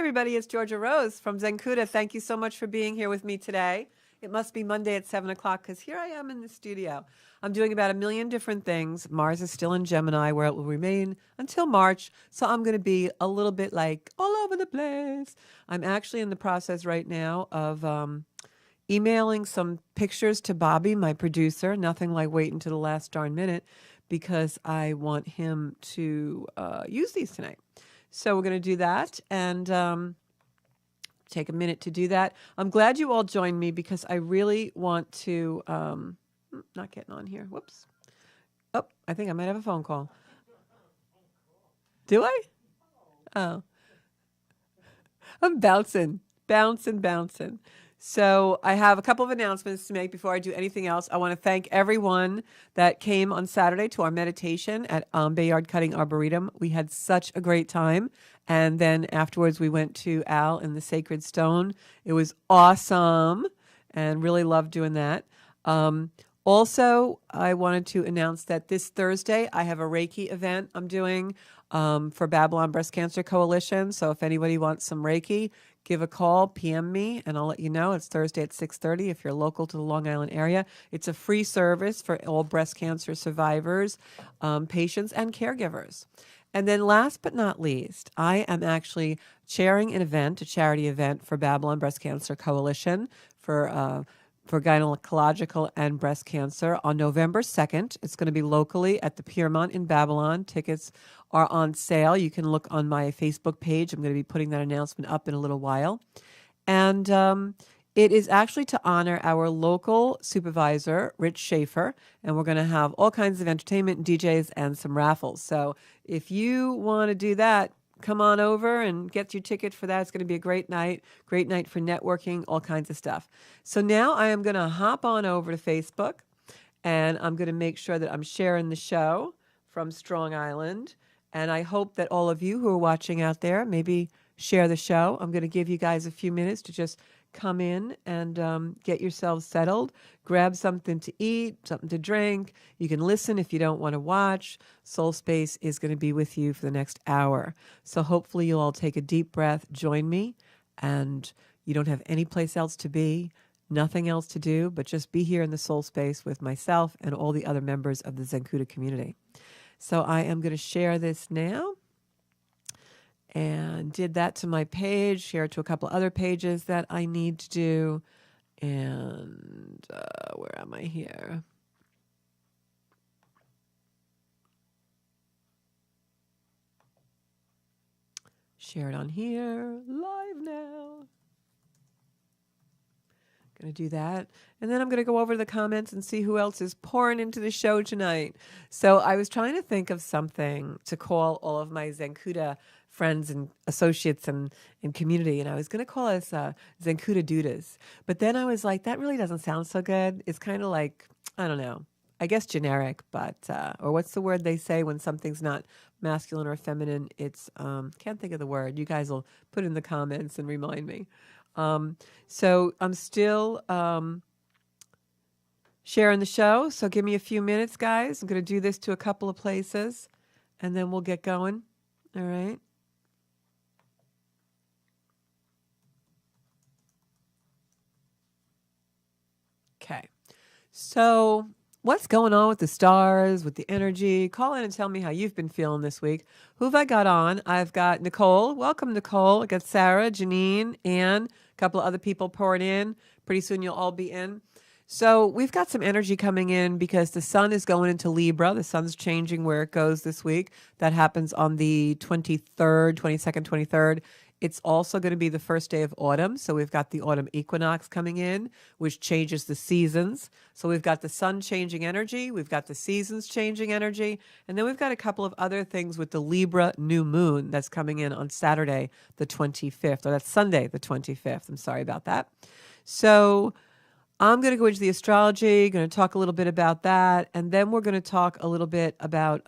everybody. It's Georgia Rose from Zencuda. Thank you so much for being here with me today. It must be Monday at 7 o'clock because here I am in the studio. I'm doing about a million different things. Mars is still in Gemini, where it will remain until March. So I'm going to be a little bit like all over the place. I'm actually in the process right now of emailing some pictures to Bobby, my producer. Nothing like waiting to the last darn minute because I want him to use these tonight. So we're going to do that and take a minute to do that. I'm glad you all joined me because I really want to, not getting on here. Whoops. Oh, I think I might have a phone call. Do I? Oh, I'm bouncing. So I have a couple of announcements to make before I do anything else. I want to thank everyone that came on Saturday to our meditation at Bayard Cutting Arboretum. We had such a great time. And then afterwards we went to Al in the Sacred Stone. It was awesome and really loved doing that. Also, I wanted to announce that this Thursday I have a Reiki event I'm doing for Babylon Breast Cancer Coalition. So if anybody wants some Reiki, give a call, PM me, and I'll let you know. It's Thursday at 6:30 if you're local to the Long Island area. It's a free service for all breast cancer survivors, patients, and caregivers. And then last but not least, I am actually chairing an event, a charity event for Babylon Breast Cancer Coalition for gynecological and breast cancer on November 2nd. It's going to be locally at the Piermont in Babylon. Tickets are on sale. You can look on my Facebook page. I'm going to be putting that announcement up in a little while. And it is actually to honor our local supervisor, Rich Schaefer, and we're going to have all kinds of entertainment, DJs, and some raffles. So if you want to do that, come on over and get your ticket for that. It's going to be a great night for networking, all kinds of stuff. So now I am going to hop on over to Facebook, and I'm going to make sure that I'm sharing the show from Strong Island. And I hope that all of you who are watching out there maybe share the show. I'm going to give you guys a few minutes to just come in and get yourselves settled. Grab something to eat, something to drink. You can listen if you don't want to watch. Soul Space is going to be with you for the next hour. So hopefully you'll all take a deep breath, join me, and you don't have any place else to be, nothing else to do, but just be here in the Soul Space with myself and all the other members of the Zencuda community. So I am going to share this now. And did that to my page, share it to a couple other pages that I need to do. And where am I here? Share it on here, live now. Going to do that. And then I'm going to go over to the comments and see who else is pouring into the show tonight. So I was trying to think of something to call all of my Zencuda friends and associates and community. And I was going to call us Zencuda Dudas. But then I was like, that really doesn't sound so good. It's kind of like, I don't know, I guess generic, but, or what's the word they say when something's not masculine or feminine? It's, can't think of the word. You guys will put in the comments and remind me. So I'm still sharing the show. So give me a few minutes, guys. I'm going to do this to a couple of places and then we'll get going. All right. Okay. So what's going on with the stars, with the energy? Call in and tell me how you've been feeling this week. Who have I got on? I've got Nicole. Welcome, Nicole. I got Sarah, Janine, Ann, a couple of other people pouring in. Pretty soon you'll all be in. So we've got some energy coming in because the sun is going into Libra. The sun's changing where it goes this week. That happens on the 23rd, 22nd, 23rd. It's also going to be the first day of autumn. So we've got the autumn equinox coming in, which changes the seasons. So we've got the sun changing energy. We've got the seasons changing energy. And then we've got a couple of other things with the Libra new moon that's coming in on Saturday, the 25th, or that's Sunday, the 25th. I'm sorry about that. So I'm going to go into the astrology, going to talk a little bit about that. And then we're going to talk a little bit about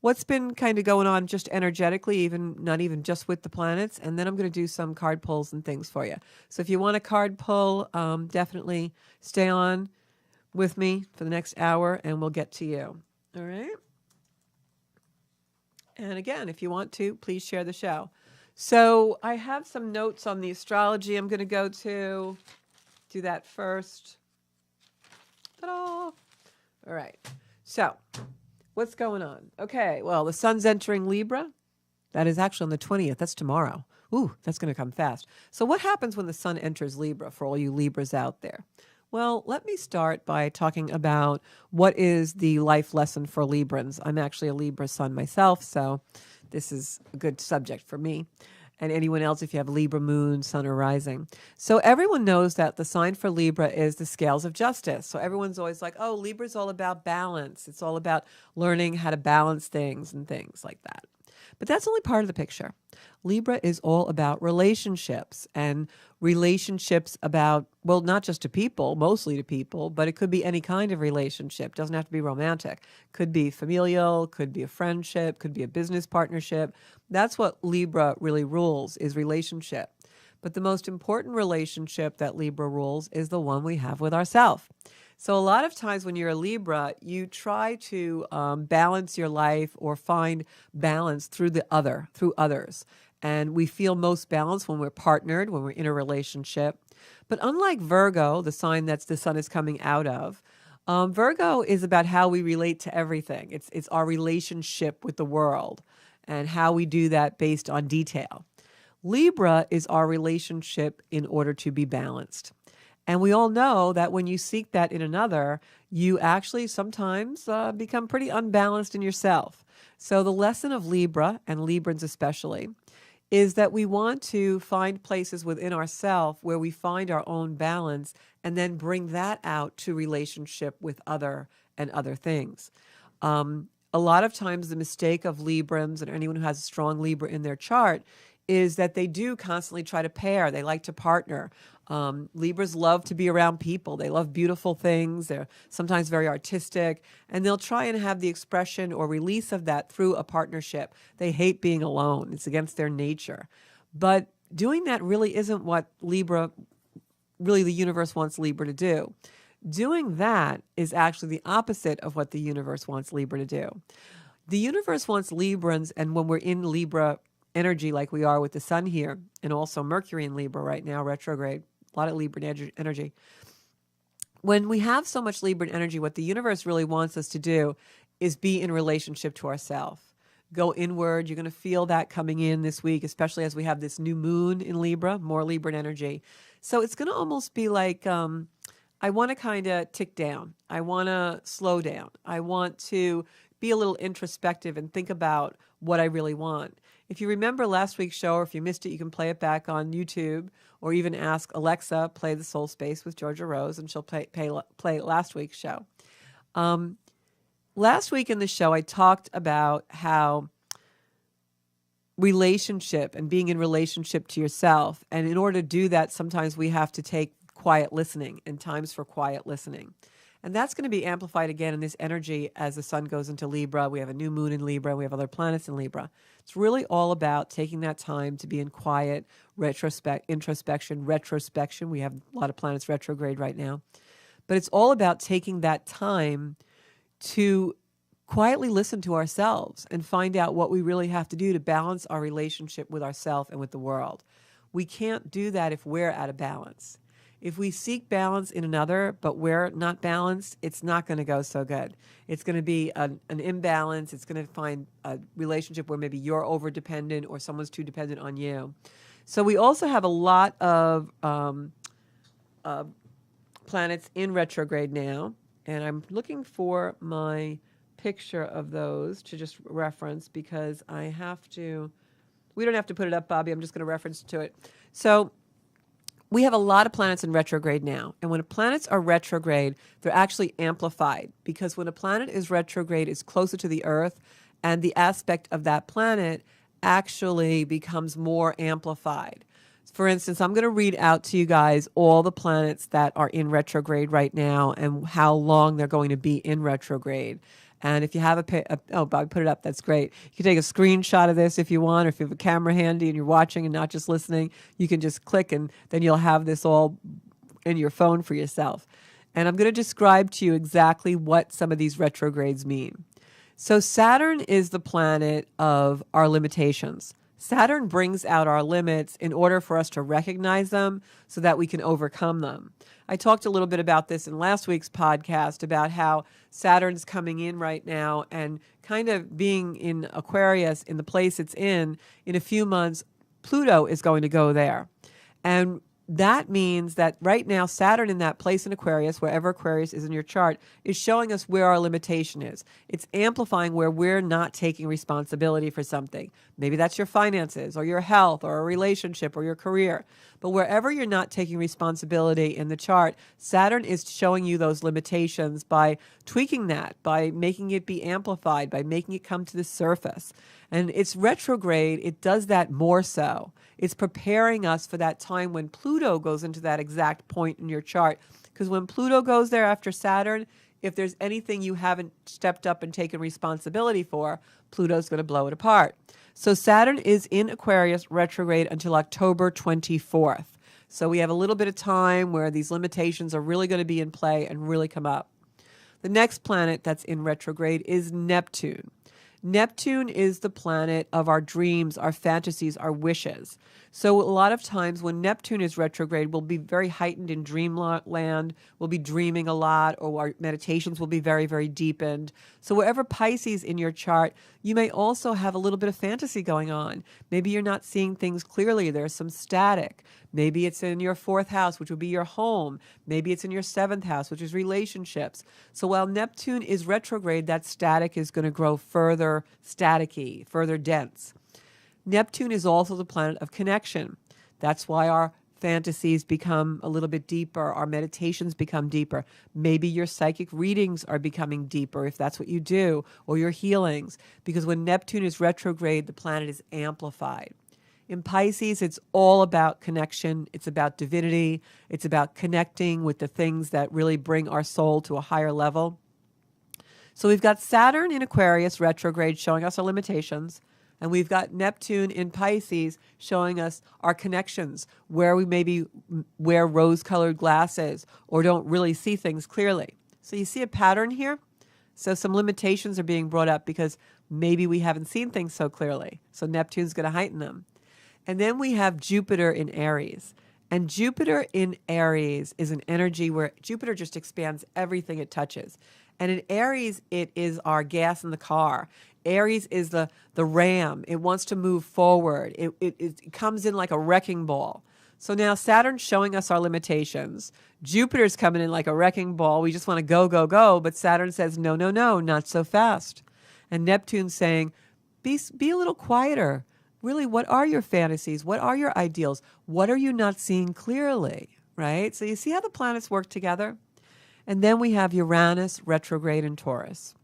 what's been kind of going on just energetically, even not even just with the planets. And then I'm going to do some card pulls and things for you. So if you want a card pull, definitely stay on with me for the next hour and we'll get to you. All right. And again, if you want to, please share the show. So I have some notes on the astrology. I'm going to go to do that first. Ta-da! All right. So what's going on? Okay. Well, the sun's entering Libra. That is actually on the 20th. That's tomorrow. Ooh, that's going to come fast. So what happens when the sun enters Libra for all you Libras out there? Well, let me start by talking about what is the life lesson for Librans. I'm actually a Libra sun myself, so this is a good subject for me. And anyone else if you have Libra moon, sun, or rising. So everyone knows that the sign for Libra is the scales of justice. So everyone's always like, oh, Libra's all about balance. It's all about learning how to balance things and things like that. But that's only part of the picture. Libra is all about relationships, and relationships about, well, not just to people, mostly to people, but it could be any kind of relationship. Doesn't have to be romantic. Could be familial, could be a friendship, could be a business partnership. That's what Libra really rules, is relationship. But the most important relationship that Libra rules is the one we have with ourselves. So a lot of times when you're a Libra, you try to balance your life or find balance through others. And we feel most balanced when we're partnered, when we're in a relationship. But unlike Virgo, the sign that's the sun is coming out of, Virgo is about how we relate to everything. It's our relationship with the world and how we do that based on detail. Libra is our relationship in order to be balanced. And we all know that when you seek that in another, you actually sometimes become pretty unbalanced in yourself. So the lesson of Libra, and Librans especially, is that we want to find places within ourselves where we find our own balance and then bring that out to relationship with other things. A lot of times the mistake of Librans and anyone who has a strong Libra in their chart is that they do constantly try to pair. They like to partner. Libras love to be around people. They love beautiful things. They're sometimes very artistic, and they'll try and have the expression or release of that through a partnership. They hate being alone. It's against their nature. But doing that really isn't what the universe wants Libra to do. Doing that is actually the opposite of what the universe wants Libra to do. The universe wants Librans, and when we're in Libra energy like we are with the sun here, and also Mercury in Libra right now, retrograde, a lot of Libra energy. When we have so much Libra energy, what the universe really wants us to do is be in relationship to ourselves. Go inward. You're going to feel that coming in this week, especially as we have this new moon in Libra, more Libra energy. So it's going to almost be like, I want to kind of tick down. I want to slow down. I want to be a little introspective and think about what I really want. If you remember last week's show, or if you missed it, you can play it back on YouTube, or even ask Alexa, play The Soul Space with Georgia Rose, and she'll play last week's show. Last week in the show, I talked about how relationship and being in relationship to yourself, and in order to do that, sometimes we have to take quiet listening and times for quiet listening. And that's going to be amplified again in this energy as the sun goes into Libra. We have a new moon in Libra. We have other planets in Libra. It's really all about taking that time to be in quiet, introspection, retrospection. We have a lot of planets retrograde right now. But it's all about taking that time to quietly listen to ourselves and find out what we really have to do to balance our relationship with ourselves and with the world. We can't do that if we're out of balance. If we seek balance in another, but we're not balanced, it's not going to go so good. It's going to be an imbalance. It's going to find a relationship where maybe you're over-dependent or someone's too dependent on you. So we also have a lot of planets in retrograde now, and I'm looking for my picture of those to just reference because we don't have to put it up, Bobby. I'm just going to reference to it. So we have a lot of planets in retrograde now. And when planets are retrograde, they're actually amplified because when a planet is retrograde, it's closer to the Earth, and the aspect of that planet actually becomes more amplified. For instance, I'm going to read out to you guys all the planets that are in retrograde right now and how long they're going to be in retrograde. And if you have oh, Bob, put it up. That's great. You can take a screenshot of this if you want, or if you have a camera handy and you're watching and not just listening, you can just click and then you'll have this all in your phone for yourself. And I'm going to describe to you exactly what some of these retrogrades mean. So Saturn is the planet of our limitations. Saturn brings out our limits in order for us to recognize them so that we can overcome them. I talked a little bit about this in last week's podcast about how Saturn's coming in right now and kind of being in Aquarius in the place it's in a few months, Pluto is going to go there. And that means that right now, Saturn in that place in Aquarius, wherever Aquarius is in your chart, is showing us where our limitation is. It's amplifying where we're not taking responsibility for something. Maybe that's your finances or your health or a relationship or your career. But wherever you're not taking responsibility in the chart, Saturn is showing you those limitations by tweaking that, by making it be amplified, by making it come to the surface. And it's retrograde. It does that more so. It's preparing us for that time when Pluto goes into that exact point in your chart. Because when Pluto goes there after Saturn, if there's anything you haven't stepped up and taken responsibility for, Pluto's going to blow it apart. So Saturn is in Aquarius retrograde until October 24th. So we have a little bit of time where these limitations are really going to be in play and really come up. The next planet that's in retrograde is Neptune. Neptune is the planet of our dreams, our fantasies, our wishes. So a lot of times when Neptune is retrograde, we'll be very heightened in dreamland. We'll be dreaming a lot, or our meditations will be very, very deepened. So wherever Pisces in your chart, you may also have a little bit of fantasy going on. Maybe you're not seeing things clearly. There's some static. Maybe it's in your 4th house, which would be your home. Maybe it's in your 7th house, which is relationships. So while Neptune is retrograde, that static is going to grow further staticky, further dense. Neptune is also the planet of connection. That's why our fantasies become a little bit deeper. Our meditations become deeper. Maybe your psychic readings are becoming deeper if that's what you do, or your healings. Because when Neptune is retrograde, the planet is amplified. In Pisces, it's all about connection. It's about divinity. It's about connecting with the things that really bring our soul to a higher level. So we've got Saturn in Aquarius retrograde showing us our limitations. And we've got Neptune in Pisces showing us our connections, where we maybe wear rose-colored glasses or don't really see things clearly. So you see a pattern here? So some limitations are being brought up because maybe we haven't seen things so clearly. So Neptune's going to heighten them. And then we have Jupiter in Aries. And Jupiter in Aries is an energy where Jupiter just expands everything it touches. And in Aries, it is our gas in the car. Aries is the ram. It wants to move forward. It comes in like a wrecking ball. So now Saturn's showing us our limitations. Jupiter's coming in like a wrecking ball. We just want to go, go, go. But Saturn says, no, no, no, not so fast. And Neptune's saying, be a little quieter. Really, what are your fantasies? What are your ideals? What are you not seeing clearly, right? So you see how the planets work together? And then we have Uranus retrograde in Taurus.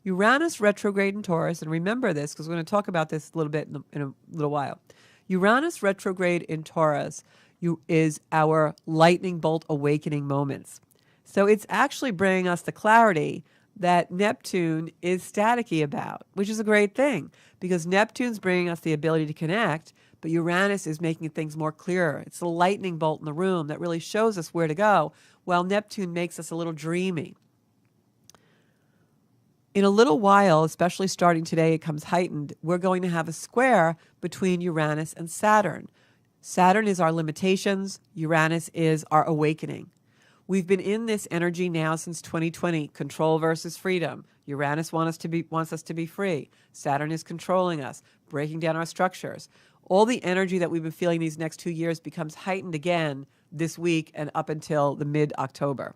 Uranus retrograde in Taurus, and remember this because we're going to talk about this a little bit in a little while. Uranus retrograde in Taurus is our lightning bolt awakening moments. So it's actually bringing us the clarity that Neptune is staticky about, which is a great thing because Neptune's bringing us the ability to connect, but Uranus is making things more clearer. It's the lightning bolt in the room that really shows us where to go, while Neptune makes us a little dreamy. In a little while, especially starting today, it comes heightened, we're going to have a square between Uranus and Saturn. Saturn is our limitations. Uranus is our awakening. We've been in this energy now since 2020, control versus freedom. Uranus wants us to be free. Saturn is controlling us, breaking down our structures. All the energy that we've been feeling these next 2 years becomes heightened again this week and up until the mid-October.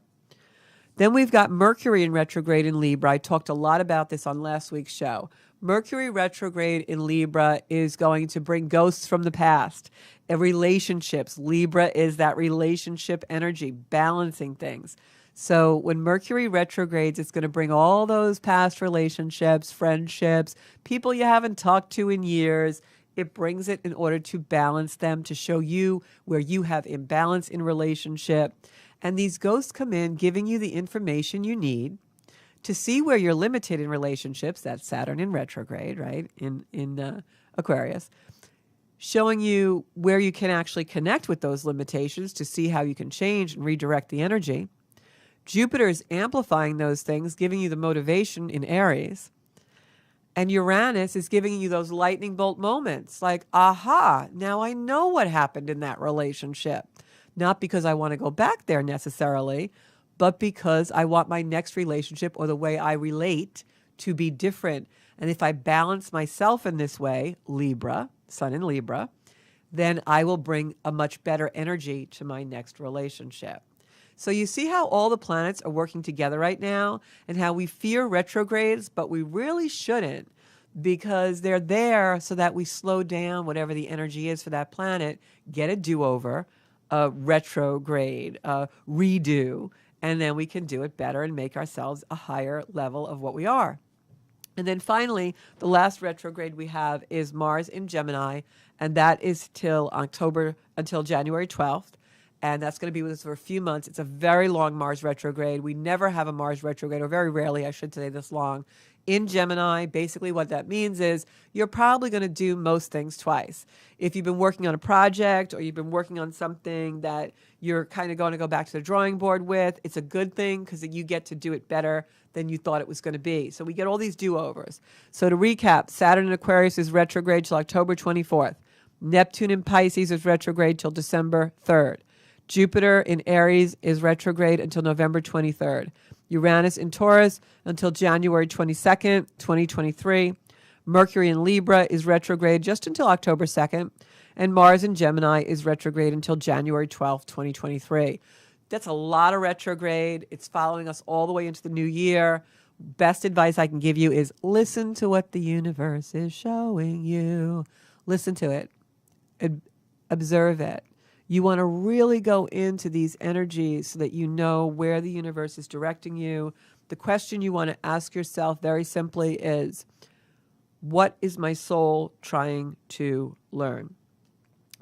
Then we've got Mercury in retrograde in Libra. I talked a lot about this on last week's show. Mercury retrograde in Libra is going to bring ghosts from the past and relationships. Libra is that relationship energy, balancing things. So when Mercury retrogrades, it's going to bring all those past relationships, friendships, people you haven't talked to in years. It brings it in order to balance them, to show you where you have imbalance in relationship. And these ghosts come in giving you the information you need to see where you're limited in relationships. That's Saturn in retrograde, right, in Aquarius. Showing you where you can actually connect with those limitations to see how you can change and redirect the energy. Jupiter is amplifying those things, giving you the motivation in Aries. And Uranus is giving you those lightning bolt moments like, aha, now I know what happened in that relationship. Not because I want to go back there necessarily, but because I want my next relationship or the way I relate to be different. And if I balance myself in this way, Libra, Sun in Libra, then I will bring a much better energy to my next relationship. So you see how all the planets are working together right now and how we fear retrogrades, but we really shouldn't, because they're there so that we slow down whatever the energy is for that planet, get a do-over, a retrograde, a redo, and then we can do it better and make ourselves a higher level of what we are. And then finally, the last retrograde we have is Mars in Gemini, and that is until January 12th. And that's going to be with us for a few months. It's a very long Mars retrograde. We never have a Mars retrograde, or very rarely, I should say, this long. In Gemini, basically what that means is you're probably going to do most things twice. If you've been working on a project or you've been working on something that you're kind of going to go back to the drawing board with, it's a good thing because you get to do it better than you thought it was going to be. So we get all these do-overs. So to recap, Saturn in Aquarius is retrograde till October 24th. Neptune in Pisces is retrograde till December 3rd. Jupiter in Aries is retrograde until November 23rd. Uranus in Taurus until January 22nd, 2023. Mercury in Libra is retrograde just until October 2nd. And Mars in Gemini is retrograde until January 12th, 2023. That's a lot of retrograde. It's following us all the way into the new year. Best advice I can give you is listen to what the universe is showing you. Listen to it. Observe it. You want to really go into these energies so that you know where the universe is directing you. The question you want to ask yourself very simply is, what is my soul trying to learn?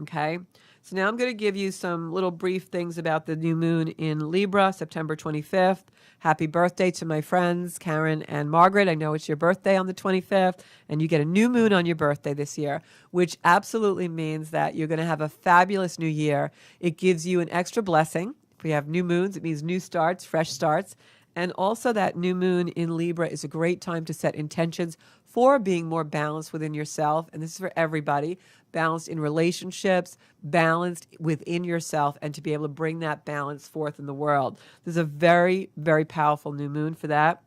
Okay? So now I'm going to give you some little brief things about the new moon in Libra, September 25th. Happy birthday to my friends, Karen and Margaret. I know it's your birthday on the 25th, and you get a new moon on your birthday this year, which absolutely means that you're going to have a fabulous new year. It gives you an extra blessing. If we have new moons, it means new starts, fresh starts. And also that new moon in Libra is a great time to set intentions for being more balanced within yourself. And this is for everybody. Balanced in relationships, balanced within yourself, and to be able to bring that balance forth in the world. There's a very, very powerful new moon for that.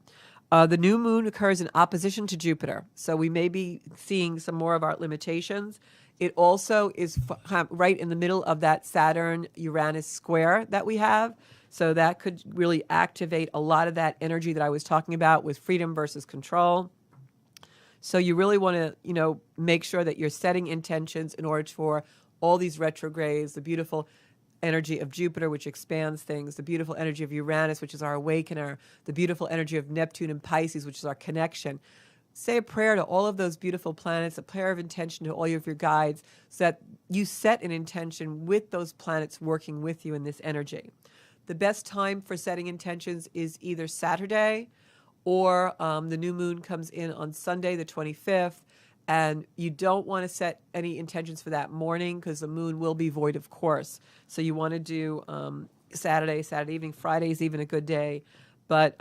The new moon occurs in opposition to Jupiter. So we may be seeing some more of our limitations. It also is right in the middle of that Saturn-Uranus square that we have. So that could really activate a lot of that energy that I was talking about with freedom versus control. So you really want to, make sure that you're setting intentions in order for all these retrogrades, the beautiful energy of Jupiter, which expands things, the beautiful energy of Uranus, which is our awakener, the beautiful energy of Neptune and Pisces, which is our connection. Say a prayer to all of those beautiful planets, a prayer of intention to all of your guides, so that you set an intention with those planets working with you in this energy. The best time for setting intentions is either Saturday or the new moon comes in on Sunday, the 25th, and you don't want to set any intentions for that morning because the moon will be void of course. So you want to do Saturday evening. Friday is even a good day. But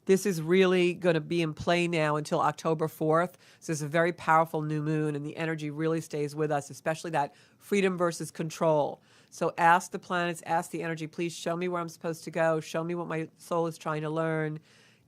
this is really going to be in play now until October 4th. So it's a very powerful new moon, and the energy really stays with us, especially that freedom versus control. So ask the planets, ask the energy, please show me where I'm supposed to go. Show me what my soul is trying to learn.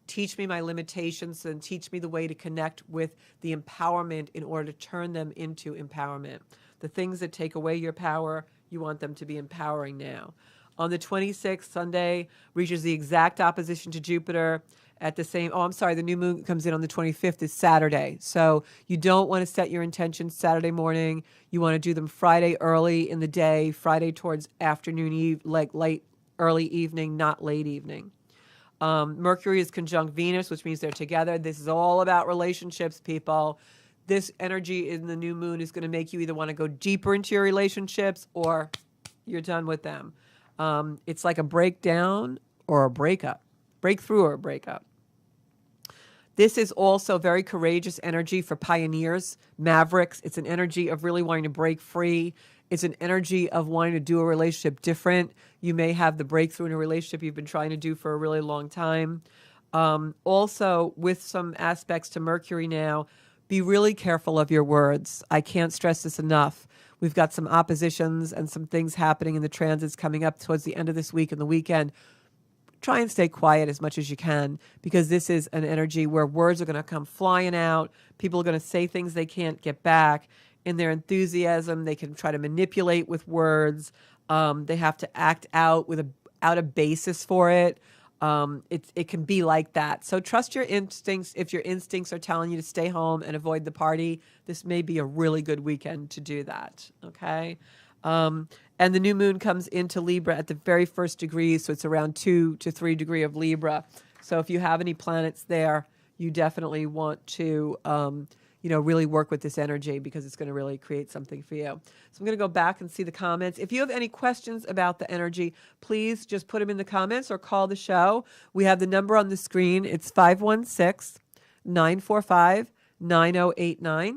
Teach me my limitations and teach me the way to connect with the empowerment in order to turn them into empowerment. The things that take away your power, you want them to be empowering now. On the 26th, Sunday reaches the exact opposition to Jupiter at the same, the new moon comes in on the 25th is Saturday. So you don't want to set your intentions Saturday morning. You want to do them Friday early in the day, Friday towards afternoon, like late, early evening, not late evening. Mercury is conjunct Venus, which means they're together. This is all about relationships, people. This energy in the new moon is going to make you either want to go deeper into your relationships or you're done with them. It's like a breakdown or a breakup, breakthrough or a breakup. This is also very courageous energy for pioneers, mavericks. It's an energy of really wanting to break free. It's an energy of wanting to do a relationship different. You may have the breakthrough in a relationship you've been trying to do for a really long time. Also, with some aspects to Mercury now, be really careful of your words. I can't stress this enough. We've got some oppositions and some things happening in the transits coming up towards the end of this week and the weekend. Try and stay quiet as much as you can, because this is an energy where words are going to come flying out. People are going to say things they can't get back. In their enthusiasm, they can try to manipulate with words. They have to act out without a basis for it. It can be like that. So trust your instincts. If your instincts are telling you to stay home and avoid the party, this may be a really good weekend to do that. Okay. And the new moon comes into Libra at the very first degree, so it's around 2 to 3 degree of Libra. So if you have any planets there, you definitely want to, really work with this energy, because it's going to really create something for you. So I'm going to go back and see the comments. If you have any questions about the energy, please just put them in the comments or call the show. We have the number on the screen. It's 516-945-9089.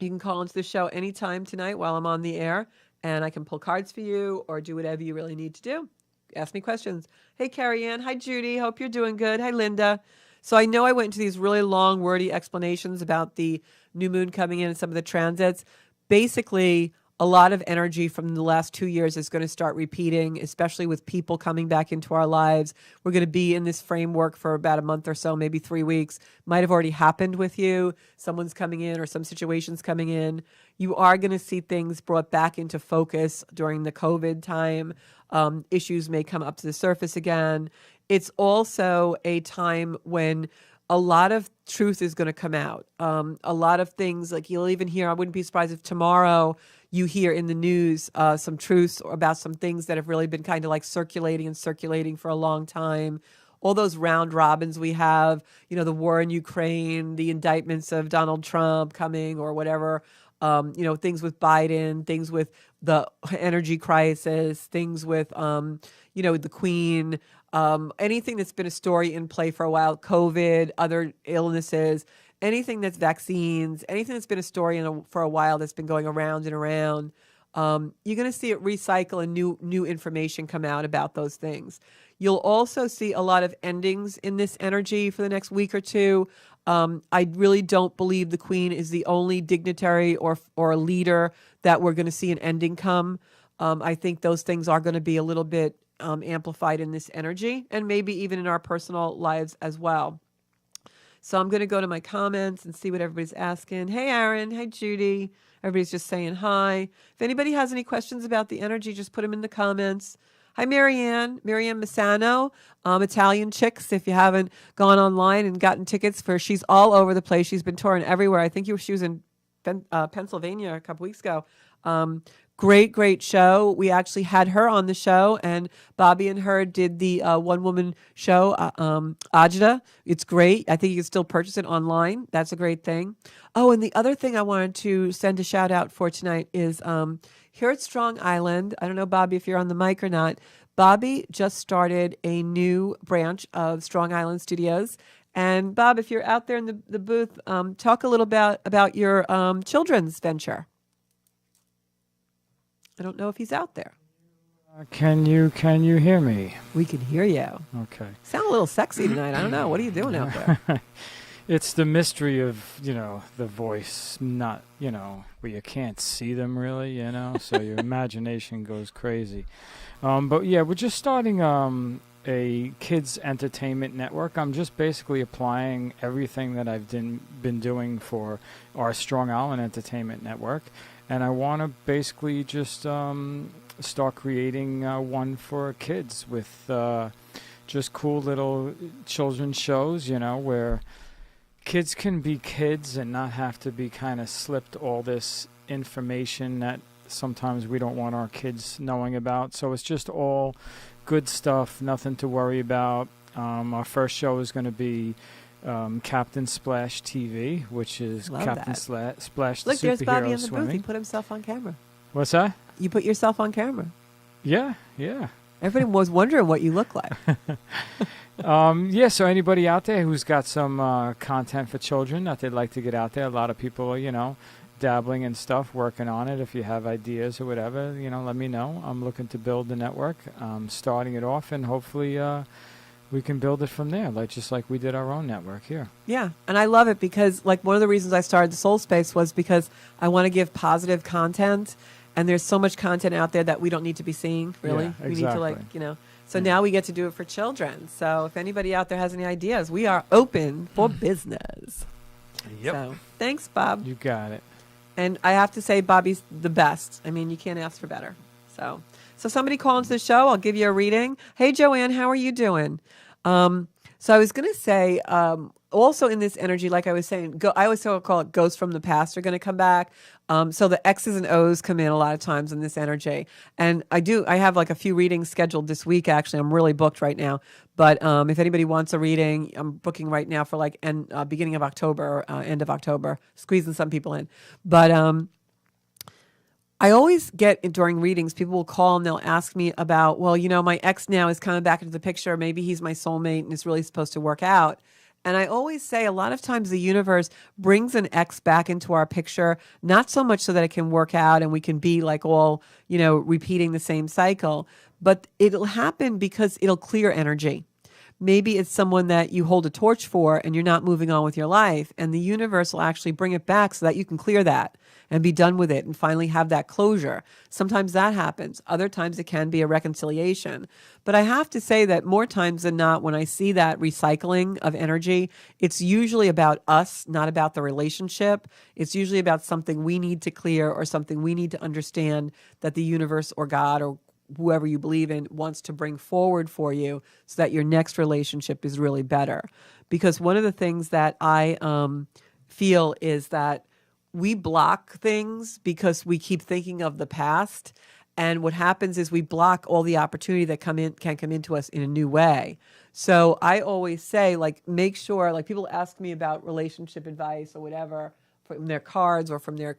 You can call into the show anytime tonight while I'm on the air, and I can pull cards for you or do whatever you really need to do. Ask me questions. Hey, Carrie Ann. Hi, Judy. Hope you're doing good. Hi, Linda. So I know I went into these really long, wordy explanations about the new moon coming in and some of the transits. Basically, a lot of energy from the last 2 years is going to start repeating, especially with people coming back into our lives. We're going to be in this framework for about a month or so, maybe 3 weeks. Might have already happened with you. Someone's coming in or some situations coming in. You are going to see things brought back into focus during the COVID time. Issues may come up to the surface again. It's also a time when a lot of truth is going to come out. A lot of things, like you'll even hear, I wouldn't be surprised if tomorrow you hear in the news some truths about some things that have really been kind of like circulating for a long time. All those round robins we have, the war in Ukraine, the indictments of Donald Trump coming or whatever, things with Biden, things with the energy crisis, things with, the Queen, anything that's been a story in play for a while, COVID, other illnesses, anything that's vaccines, anything that's been a story for a while that's been going around and around. You're going to see it recycle and new information come out about those things. You'll also see a lot of endings in this energy for the next week or two. I really don't believe the Queen is the only dignitary or leader that we're going to see an ending come. I think those things are going to be a little bit amplified in this energy, and maybe even in our personal lives as well. So I'm going to go to my comments and see what everybody's asking. Hey, Aaron. Hi, Judy. Everybody's just saying hi. If anybody has any questions about the energy, just put them in the comments. Hi, Marianne Massano, Italian Chicks. If you haven't gone online and gotten tickets she's all over the place. She's been touring everywhere. I think she was in Pennsylvania a couple weeks ago. Great show. We actually had her on the show, and Bobby and her did the one-woman show, Ajita. It's great. I think you can still purchase it online. That's a great thing. Oh, and the other thing I wanted to send a shout out for tonight is here at Strong Island. I don't know, Bobby, if you're on the mic or not. Bobby just started a new branch of Strong Island Studios. And Bob, if you're out there in the booth, talk a little about your children's venture. I don't know if he's out there. Can you hear me? We can hear you. Okay. Sound a little sexy tonight. I don't know. What are you doing out there? It's the mystery of, the voice, not, where you can't see them really, so your imagination goes crazy. But yeah, we're just starting a kids entertainment network. I'm just basically applying everything that I've been doing for our Strong Island Entertainment Network. And I want to basically just start creating one for kids with just cool little children's shows, where kids can be kids and not have to be kind of slipped all this information that sometimes we don't want our kids knowing about. So it's just all good stuff, nothing to worry about. Our first show is going to be Captain Splash TV, which is Love Captain that. Splash the Look, there's Bobby superhero in the booth. He swimming. put himself on camera. What's that? You put yourself on camera. Yeah. Everybody was wondering what you look like. Yeah, so anybody out there who's got some content for children that they'd like to get out there, a lot of people are, dabbling in stuff, working on it. If you have ideas or whatever, let me know. I'm looking to build the network, starting it off, and hopefully we can build it from there, just like we did our own network here. Yeah, and I love it because, like, one of the reasons I started the Soul Space was because I want to give positive content, and there's so much content out there that we don't need to be seeing, really. Yeah, We need to, like, So now we get to do it for children. So if anybody out there has any ideas, we are open for business. Yep. So thanks, Bob. You got it. And I have to say, Bobby's the best. I mean, you can't ask for better. So somebody call into the show. I'll give you a reading. Hey, Joanne, how are you doing? So I was going to say, also in this energy, like I was saying, I always call it ghosts from the past are going to come back. So the X's and O's come in a lot of times in this energy. And I have like a few readings scheduled this week, actually. I'm really booked right now. But if anybody wants a reading, I'm booking right now for like beginning of October, end of October, squeezing some people in. But I always get during readings, people will call and they'll ask me about, well, my ex now is coming back into the picture. Maybe he's my soulmate and it's really supposed to work out. And I always say a lot of times the universe brings an ex back into our picture, not so much so that it can work out and we can be like all, repeating the same cycle, but it'll happen because it'll clear energy. Maybe it's someone that you hold a torch for and you're not moving on with your life, and the universe will actually bring it back so that you can clear that and be done with it and finally have that closure. Sometimes that happens. Other times it can be a reconciliation. But I have to say that more times than not, when I see that recycling of energy, it's usually about us, not about the relationship. It's usually about something we need to clear or something we need to understand that the universe or God or whoever you believe in wants to bring forward for you so that your next relationship is really better. Because one of the things that I feel is that we block things because we keep thinking of the past. And what happens is we block all the opportunity that can come into us in a new way. So I always say, like, make sure, like, people ask me about relationship advice or whatever from their cards or from their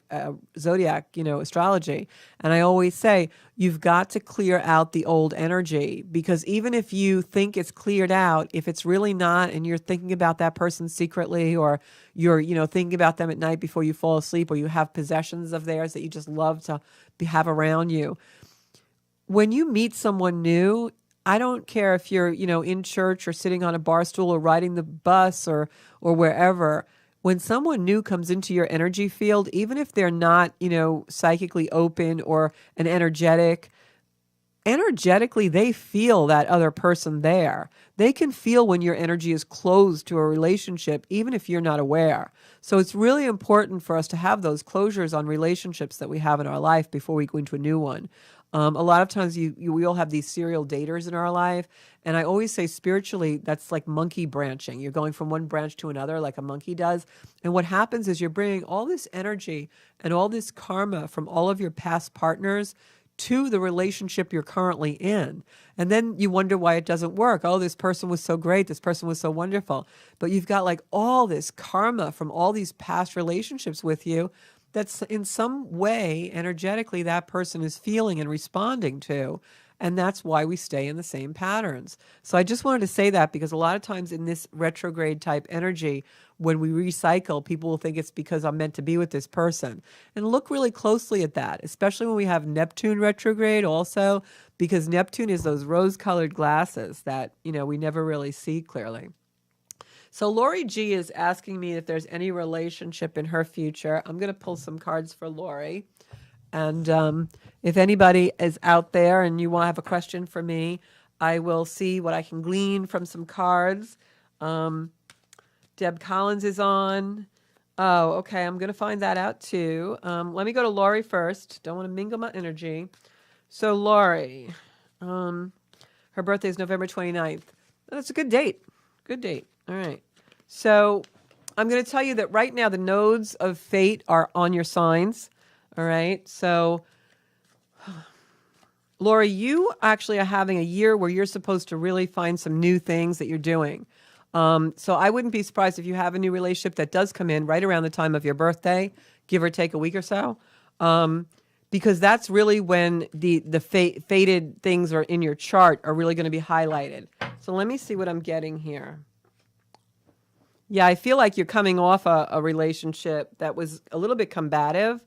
zodiac, astrology. And I always say, you've got to clear out the old energy, because even if you think it's cleared out, if it's really not, and you're thinking about that person secretly, or you're, thinking about them at night before you fall asleep, or you have possessions of theirs that you just love to have around you. When you meet someone new, I don't care if you're, in church or sitting on a bar stool or riding the bus or wherever. When someone new comes into your energy field, even if they're not, psychically open or energetically, they feel that other person there. They can feel when your energy is closed to a relationship, even if you're not aware. So it's really important for us to have those closures on relationships that we have in our life before we go into a new one. A lot of times we all have these serial daters in our life. And I always say spiritually, that's like monkey branching. You're going from one branch to another like a monkey does. And what happens is you're bringing all this energy and all this karma from all of your past partners to the relationship you're currently in. And then you wonder why it doesn't work. Oh, this person was so great. This person was so wonderful. But you've got like all this karma from all these past relationships with you that's in some way energetically that person is feeling and responding to. And that's why we stay in the same patterns. So I just wanted to say that, because a lot of times in this retrograde type energy, when we recycle, people will think it's because I'm meant to be with this person. And look really closely at that, especially when we have Neptune retrograde also, because Neptune is those rose-colored glasses that, we never really see clearly. So Lori G is asking me if there's any relationship in her future. I'm going to pull some cards for Lori. And if anybody is out there and you want to have a question for me, I will see what I can glean from some cards. Deb Collins is on. Oh, okay. I'm going to find that out too. Let me go to Lori first. Don't want to mingle my energy. So Lori, her birthday is November 29th. That's a good date. Good date. All right. So I'm going to tell you that right now the nodes of fate are on your signs. All right. So, Lori, you actually are having a year where you're supposed to really find some new things that you're doing. So I wouldn't be surprised if you have a new relationship that does come in right around the time of your birthday, give or take a week or so, because that's really when the fated things are in your chart are really going to be highlighted. So let me see what I'm getting here. Yeah, I feel like you're coming off a relationship that was a little bit combative.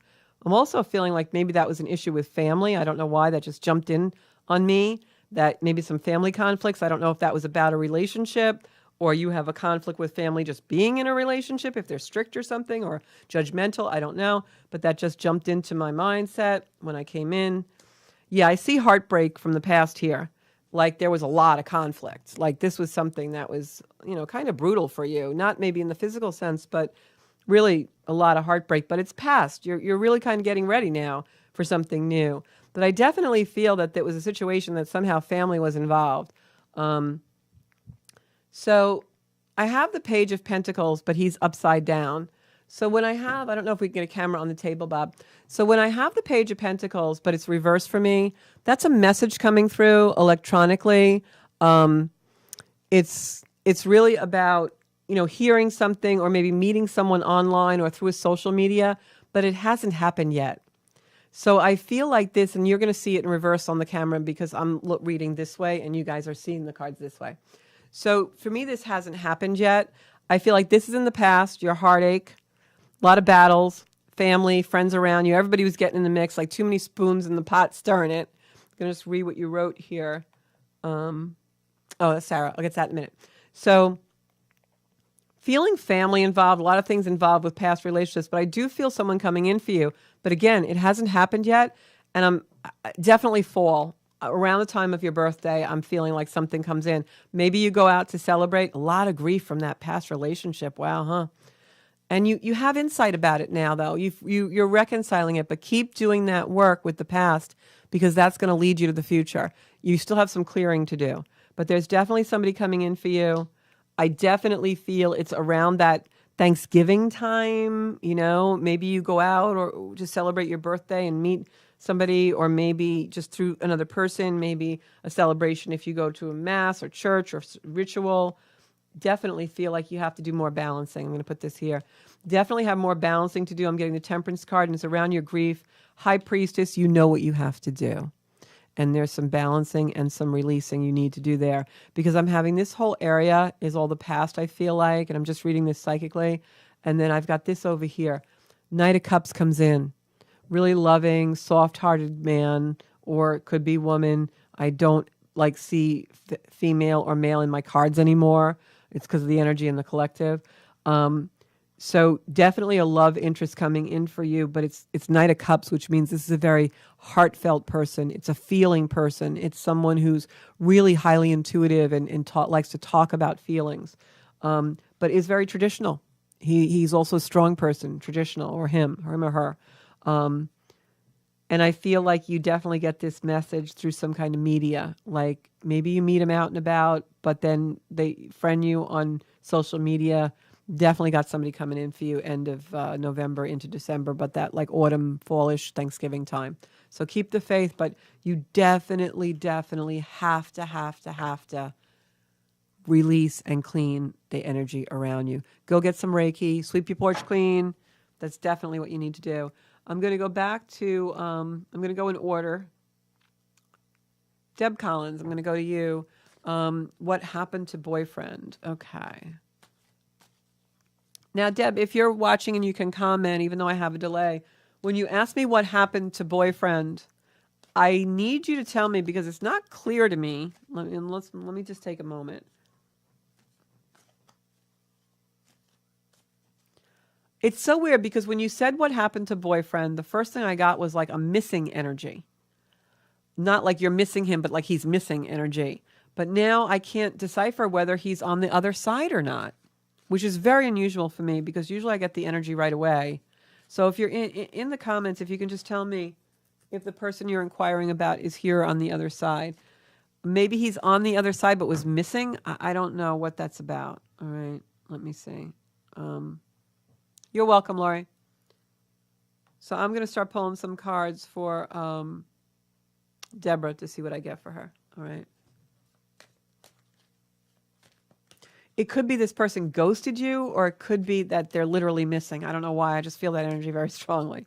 I'm also feeling like maybe that was an issue with family. I don't know why that just jumped in on me. that maybe some family conflicts. I don't know if that was about a relationship or you have a conflict with family just being in a relationship, if they're strict or something, or judgmental. I don't know. But that just jumped into my mindset when I came in. Yeah, I see heartbreak from the past here. Like there was a lot of conflict. Like this was something that was, kind of brutal for you. Not maybe in the physical sense, but really a lot of heartbreak. But it's past. You're really kind of getting ready now for something new. But I definitely feel that there was a situation that somehow family was involved. So I have the Page of Pentacles, but he's upside down. So when I don't know if we can get a camera on the table, Bob. So when I have the Page of Pentacles, but it's reversed for me, that's a message coming through electronically. It's really about, hearing something or maybe meeting someone online or through a social media, but it hasn't happened yet. So I feel like this, and you're going to see it in reverse on the camera because I'm reading this way and you guys are seeing the cards this way. So for me, this hasn't happened yet. I feel like this is in the past, your heartache, a lot of battles, family, friends around you. Everybody was getting in the mix, like too many spoons in the pot stirring it. I'm going to just read what you wrote here. That's Sarah. I'll get to that in a minute. So feeling family involved, a lot of things involved with past relationships, but I do feel someone coming in for you. But again, it hasn't happened yet. And I'm definitely fall. Around the time of your birthday, I'm feeling like something comes in. Maybe you go out to celebrate. A lot of grief from that past relationship. Wow, huh? And you have insight about it now, though. You're reconciling it, but keep doing that work with the past because that's going to lead you to the future. You still have some clearing to do. But there's definitely somebody coming in for you. I definitely feel it's around that Thanksgiving time. Maybe you go out or just celebrate your birthday and meet somebody, or maybe just through another person, maybe a celebration if you go to a mass or church or ritual. Definitely feel like you have to do more balancing. I'm going to put this here. Definitely have more balancing to do. I'm getting the Temperance card, and it's around your grief. High Priestess, you know what you have to do. And there's some balancing and some releasing you need to do there. Because I'm having this whole area is all the past, I feel like, and I'm just reading this psychically. And then I've got this over here. Knight of Cups comes in. Really loving, soft-hearted man, or it could be woman. I don't see female or male in my cards anymore. It's because of the energy in the collective. So definitely a love interest coming in for you, but it's Knight of Cups, which means this is a very heartfelt person. It's a feeling person. It's someone who's really highly intuitive and likes to talk about feelings, but is very traditional. He's also a strong person, traditional, or him or her. And I feel like you definitely get this message through some kind of media. Like maybe you meet them out and about, but then they friend you on social media. Definitely got somebody coming in for you end of November into December, but that like autumn, fallish, Thanksgiving time. So keep the faith, but you definitely have to release and clean the energy around you. Go get some Reiki, sweep your porch clean. That's definitely what you need to do. I'm going to go back to, I'm going to go in order. Deb Collins, I'm going to go to you. What happened to boyfriend? Okay. Now, Deb, if you're watching and you can comment, even though I have a delay, when you ask me what happened to boyfriend, I need you to tell me because it's not clear to me. Let me just take a moment. It's so weird because when you said what happened to boyfriend, the first thing I got was like a missing energy. Not like you're missing him, but like he's missing energy. But now I can't decipher whether he's on the other side or not, which is very unusual for me because usually I get the energy right away. So if you're in the comments, if you can just tell me if the person you're inquiring about is here on the other side. Maybe he's on the other side but was missing. I don't know what that's about. All right, let me see. You're welcome, Lori. So I'm going to start pulling some cards for Deborah to see what I get for her. All right. It could be this person ghosted you, or it could be that they're literally missing. I don't know why. I just feel that energy very strongly.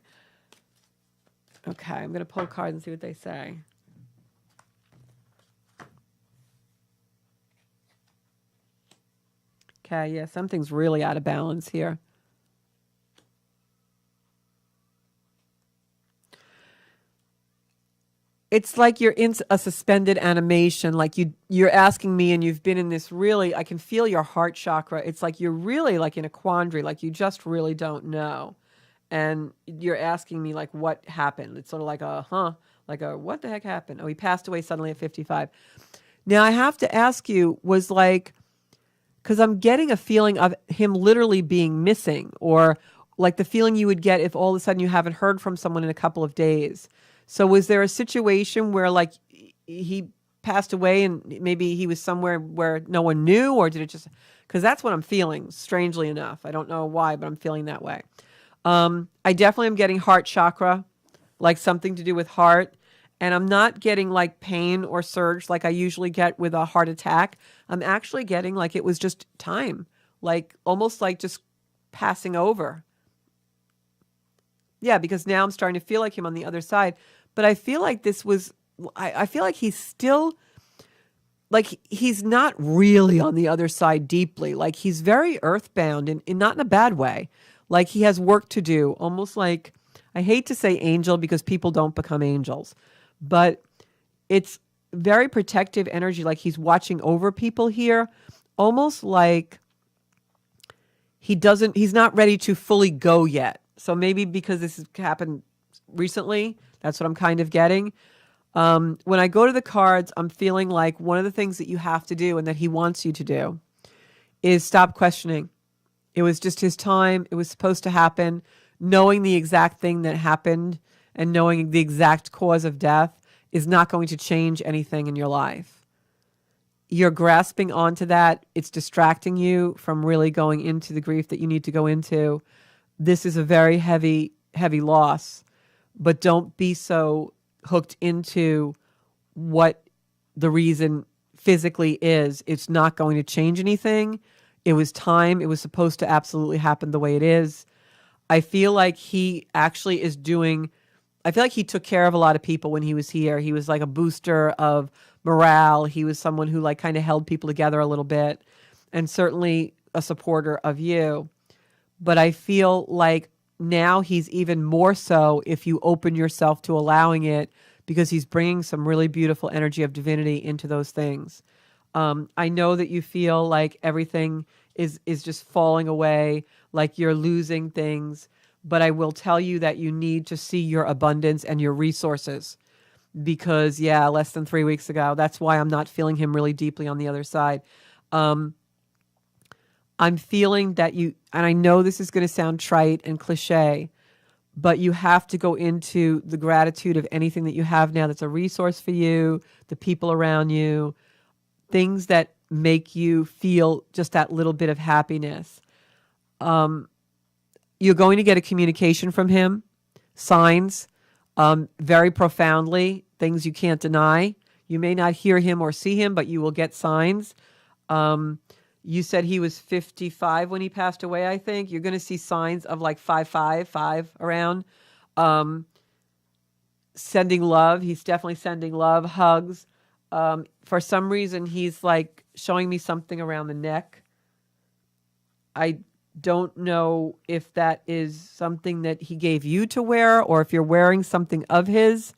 Okay, I'm going to pull a card and see what they say. Okay, yeah, something's really out of balance here. It's like you're in a suspended animation, like you're asking me and you've been in this really, I can feel your heart chakra. It's like you're really like in a quandary, like you just really don't know. And you're asking me like what happened. It's sort of like what the heck happened? Oh, he passed away suddenly at 55. Now I have to ask you, was like, because I'm getting a feeling of him literally being missing, or like the feeling you would get if all of a sudden you haven't heard from someone in a couple of days. So was there a situation where like he passed away and maybe he was somewhere where no one knew, or did it just, because that's what I'm feeling, strangely enough. I don't know why, but I'm feeling that way. I definitely am getting heart chakra, like something to do with heart. And I'm not getting like pain or surge like I usually get with a heart attack. I'm actually getting like it was just time, like almost like just passing over. Yeah, because now I'm starting to feel like him on the other side. But I feel like I feel like he's still, like he's not really on the other side deeply. Like he's very earthbound and not in a bad way. Like he has work to do, almost like, I hate to say angel because people don't become angels, but it's very protective energy. Like he's watching over people here, almost like he's not ready to fully go yet. So maybe because this has happened recently, that's what I'm kind of getting. When I go to the cards, I'm feeling like one of the things that you have to do and that he wants you to do is stop questioning. It was just his time. It was supposed to happen. Knowing the exact thing that happened and knowing the exact cause of death is not going to change anything in your life. You're grasping onto that. It's distracting you from really going into the grief that you need to go into. This is a very heavy, heavy loss, but don't be so hooked into what the reason physically is. It's not going to change anything. It was time. It was supposed to absolutely happen the way it is. I feel like he actually is I feel like he took care of a lot of people when he was here. He was like a booster of morale. He was someone who like kind of held people together a little bit, and certainly a supporter of you. But I feel like now he's even more so if you open yourself to allowing it, because he's bringing some really beautiful energy of divinity into those things. I know that you feel like everything is just falling away, like you're losing things, but I will tell you that you need to see your abundance and your resources, because less than 3 weeks ago, that's why I'm not feeling him really deeply on the other side. I'm feeling that and I know this is going to sound trite and cliche, but you have to go into the gratitude of anything that you have now that's a resource for you, the people around you, things that make you feel just that little bit of happiness. You're going to get a communication from him, signs, very profoundly, things you can't deny. You may not hear him or see him, but you will get signs. You said he was 55 when he passed away, I think. You're going to see signs of like 5 around. Sending love. He's definitely sending love, hugs. For some reason, he's like showing me something around the neck. I don't know if that is something that he gave you to wear, or if you're wearing something of his,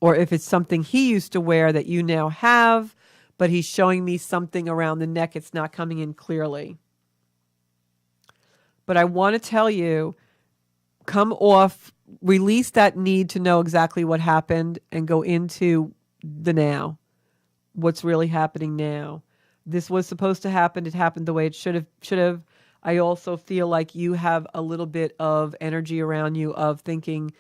or if it's something he used to wear that you now have, but he's showing me something around the neck. It's not coming in clearly. But I want to tell you, come off, release that need to know exactly what happened and go into the now. What's really happening now. This was supposed to happen. It happened the way it should have. I also feel like you have a little bit of energy around you of thinking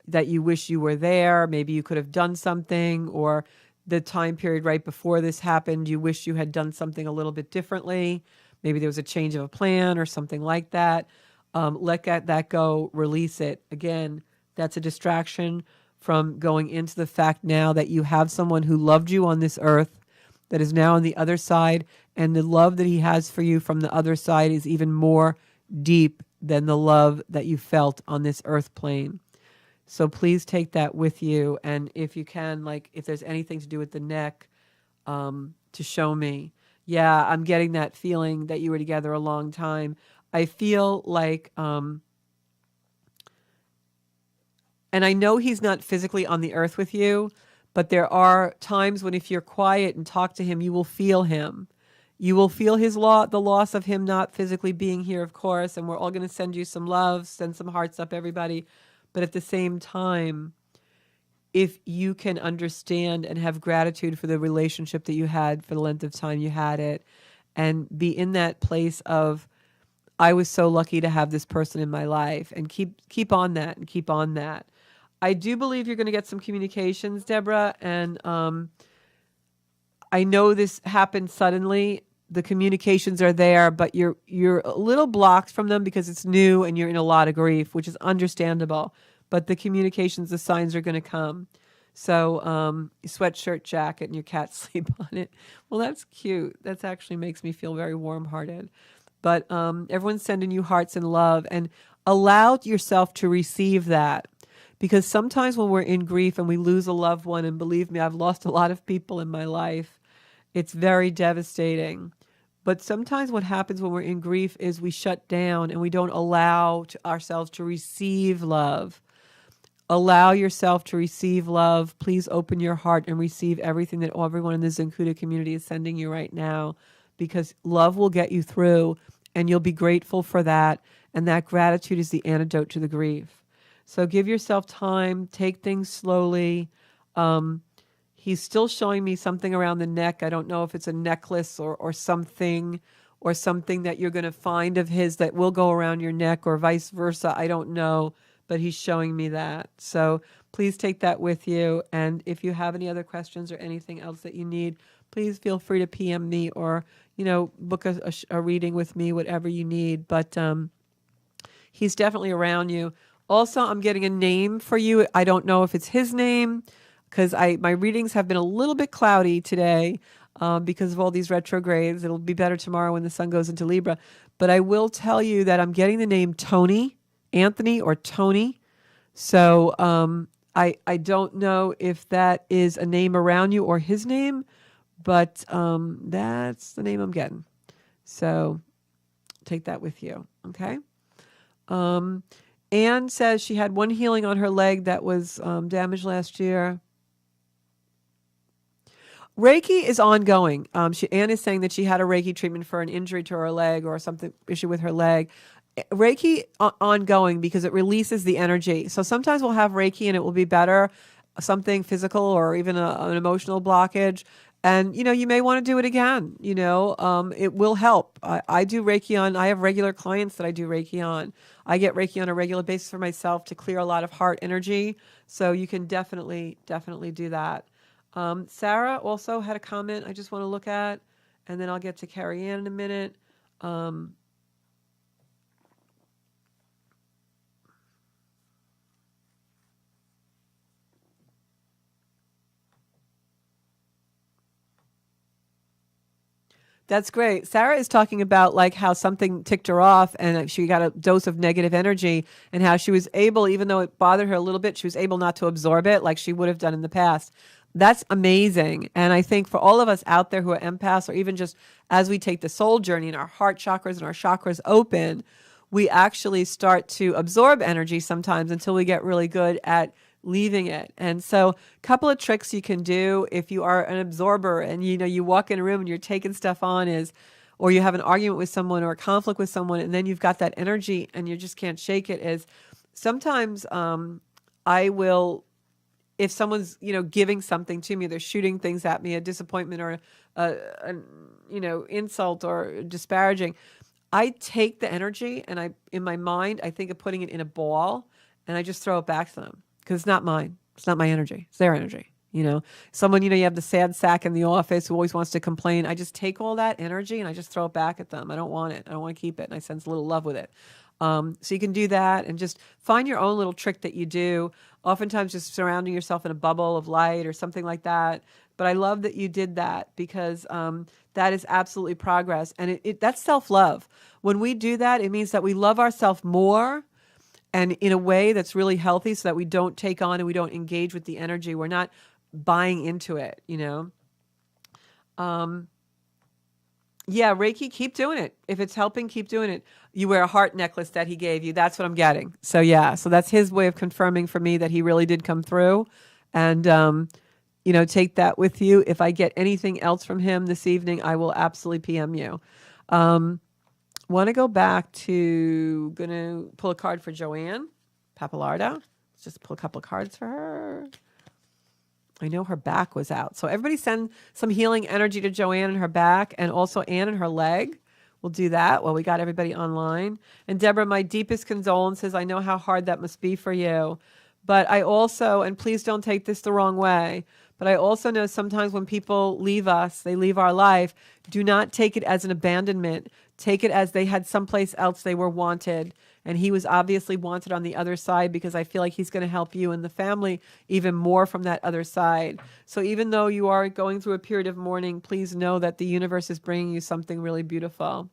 that you wish you were there. Maybe you could have done something, or the time period right before this happened, you wish you had done something a little bit differently. Maybe there was a change of a plan or something like that. Let that go, release it. Again, that's a distraction from going into the fact now that you have someone who loved you on this earth that is now on the other side, and the love that he has for you from the other side is even more deep than the love that you felt on this earth plane. So please take that with you, and if you can, like if there's anything to do with the neck, to show me. Yeah, I'm getting that feeling that you were together a long time. I feel like, and I know he's not physically on the earth with you, But there are times when if you're quiet and talk to him, you will feel him. You will feel the loss of him not physically being here, of course, and we're all going to send you some love, send some hearts up, everybody. But at the same time, if you can understand and have gratitude for the relationship that you had for the length of time you had it, and be in that place of, I was so lucky to have this person in my life, and keep on that and keep on that. I do believe you're going to get some communications, Deborah, and I know this happened suddenly. The communications are there, but you're a little blocked from them because it's new and you're in a lot of grief, which is understandable. But the communications, the signs are going to come. So your sweatshirt jacket and your cat sleep on it. Well, that's cute. That actually makes me feel very warm-hearted. But everyone's sending you hearts and love, and allow yourself to receive that. Because sometimes when we're in grief and we lose a loved one, and believe me, I've lost a lot of people in my life, it's very devastating. But sometimes what happens when we're in grief is we shut down and we don't allow ourselves to receive love. Allow yourself to receive love. Please open your heart and receive everything that everyone in the Zenkuda community is sending you right now, because love will get you through, and you'll be grateful for that. And that gratitude is the antidote to the grief. So give yourself time, take things slowly. He's still showing me something around the neck. I don't know if it's a necklace or something that you're going to find of his that will go around your neck, or vice versa. I don't know, but he's showing me that. So please take that with you. And if you have any other questions or anything else that you need, please feel free to PM me, or, book a reading with me, whatever you need. But he's definitely around you. Also, I'm getting a name for you. I don't know if it's his name, because my readings have been a little bit cloudy today because of all these retrogrades. It'll be better tomorrow when the sun goes into Libra. But I will tell you that I'm getting the name Tony, Anthony or Tony. So I don't know if that is a name around you or his name, but that's the name I'm getting. So take that with you, okay? Anne says she had one healing on her leg that was damaged last year. Reiki is ongoing. Anne is saying that she had a Reiki treatment for an injury to her leg or something issue with her leg. Reiki ongoing because it releases the energy. So sometimes we'll have Reiki and it will be better, something physical or even an emotional blockage. And, you may want to do it again. It will help. I do Reiki on, I have regular clients that I do Reiki on. I get Reiki on a regular basis for myself to clear a lot of heart energy. So you can definitely do that. Sarah also had a comment I just want to look at, and then I'll get to Carrie Ann in a minute. That's great. Sarah is talking about like how something ticked her off and she got a dose of negative energy, and how she was able, even though it bothered her a little bit, she was able not to absorb it like she would have done in the past. That's amazing. And I think for all of us out there who are empaths, or even just as we take the soul journey and our heart chakras and our chakras open, we actually start to absorb energy sometimes until we get really good at leaving it. And so a couple of tricks you can do if you are an absorber and you walk in a room and you're taking stuff on or you have an argument with someone or a conflict with someone, and then you've got that energy and you just can't shake it, is sometimes I will, if someone's, giving something to me, they're shooting things at me, a disappointment or an insult or disparaging, I take the energy and in my mind, I think of putting it in a ball and I just throw it back to them. Because it's not mine. It's not my energy. It's their energy. Someone, you have the sad sack in the office who always wants to complain. I just take all that energy and I just throw it back at them. I don't want it. I don't want to keep it. And I sense a little love with it. So you can do that and just find your own little trick that you do. Oftentimes just surrounding yourself in a bubble of light or something like that. But I love that you did that, because that is absolutely progress. And that's self-love. When we do that, it means that we love ourselves more, and in a way that's really healthy, so that we don't take on and we don't engage with the energy. We're not buying into it, Yeah, Reiki, keep doing it. If it's helping, keep doing it. You wear a heart necklace that he gave you. That's what I'm getting. So yeah, so that's his way of confirming for me that he really did come through. And take that with you. If I get anything else from him this evening, I will absolutely PM you. Want to go back to, going to pull a card for Joanne Papalardo. Let's just pull a couple of cards for her. I know her back was out. So everybody send some healing energy to Joanne in her back, and also Anne in her leg. We'll do that while we got everybody online. And Deborah, my deepest condolences. I know how hard that must be for you. But I also, and please don't take this the wrong way, but I also know sometimes when people leave us, they leave our life, do not take it as an abandonment. Take it as they had someplace else they were wanted. And he was obviously wanted on the other side, because I feel like he's going to help you and the family even more from that other side. So even though you are going through a period of mourning, please know that the universe is bringing you something really beautiful.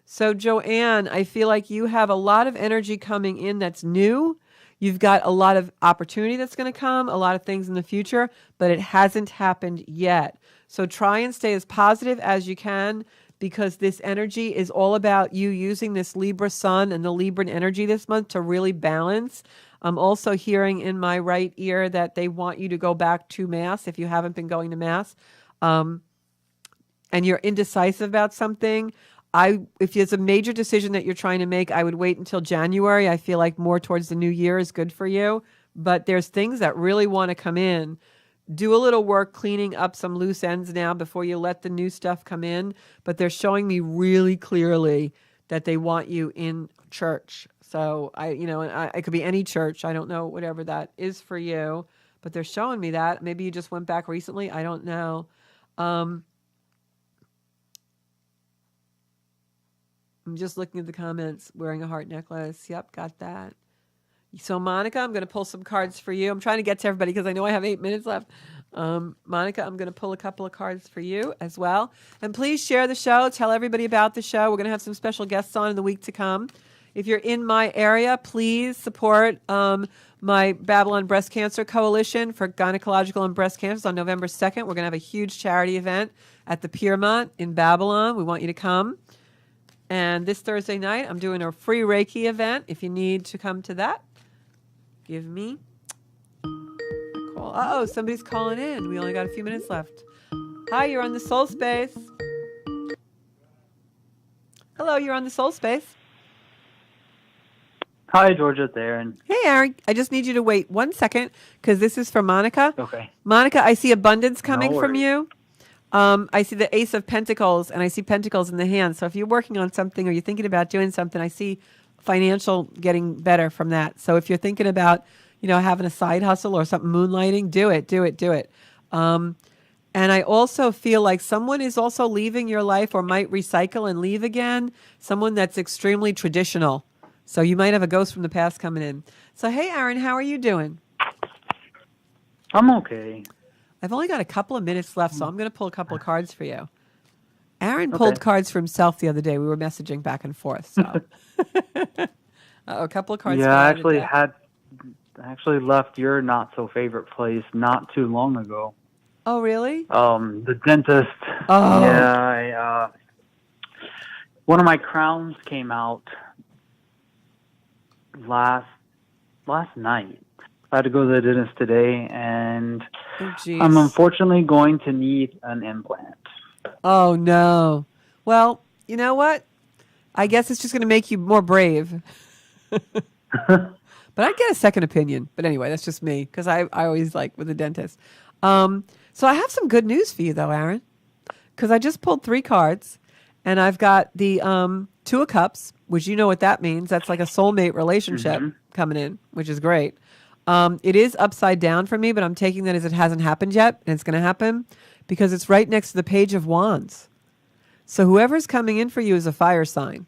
So Joanne, I feel like you have a lot of energy coming in that's new. You've got a lot of opportunity that's going to come, a lot of things in the future, but it hasn't happened yet. So try and stay as positive as you can, because this energy is all about you using this Libra sun and the Libran energy this month to really balance. I'm also hearing in my right ear that they want you to go back to Mass if you haven't been going to Mass, and you're indecisive about something. If it's a major decision that you're trying to make, I would wait until January. I feel like more towards the new year is good for you. But there's things that really want to come in. Do a little work cleaning up some loose ends now before you let the new stuff come in. But they're showing me really clearly that they want you in church. So it could be any church. I don't know, whatever that is for you. But they're showing me that. Maybe you just went back recently. I don't know. I'm just looking at the comments. Wearing a heart necklace. Yep, got that. So Monica, I'm going to pull some cards for you. I'm trying to get to everybody because I know I have 8 minutes left. Monica, I'm going to pull a couple of cards for you as well. And please share the show. Tell everybody about the show. We're going to have some special guests on in the week to come. If you're in my area, please support my Babylon Breast Cancer Coalition for Gynecological and Breast Cancers on November 2nd. We're going to have a huge charity event at the Piermont in Babylon. We want you to come. And this Thursday night, I'm doing a free Reiki event. If you need to come to that, give me a call. Uh-oh, somebody's calling in. We only got a few minutes left. Hi, you're on the Soul Space. Hello, you're on the Soul Space. Hi, Georgia, it's Aaron. Hey, Aaron. I just need you to wait 1 second because this is for Monica. Okay. Monica, I see abundance coming No from worries. you. I see the Ace of Pentacles, and I see Pentacles in the hand. So if you're working on something or you're thinking about doing something, I see financial getting better from that. So if you're thinking about, having a side hustle or something, moonlighting, do it. And I also feel like someone is also leaving your life or might recycle and leave again. Someone that's extremely traditional. So you might have a ghost from the past coming in. So, hey, Aaron, how are you doing? I'm okay. I've only got a couple of minutes left, so I'm going to pull a couple of cards for you. Aaron pulled cards for himself the other day. We were messaging back and forth. So, a couple of cards. Yeah, I actually left your not so favorite place not too long ago. Oh, really? The dentist. Oh. Yeah, one of my crowns came out last night. I had to go to the dentist today, and I'm unfortunately going to need an implant. Oh, no. Well, you know what? I guess it's just going to make you more brave. But I'd get a second opinion. But anyway, that's just me, because I always like with the dentist. So I have some good news for you, though, Aaron, because I just pulled 3 cards, and I've got the 2 of Cups, which you know what that means. That's like a soulmate relationship coming in, which is great. It is upside down for me, but I'm taking that as it hasn't happened yet, and it's going to happen because it's right next to the Page of Wands. So whoever's coming in for you is a fire sign.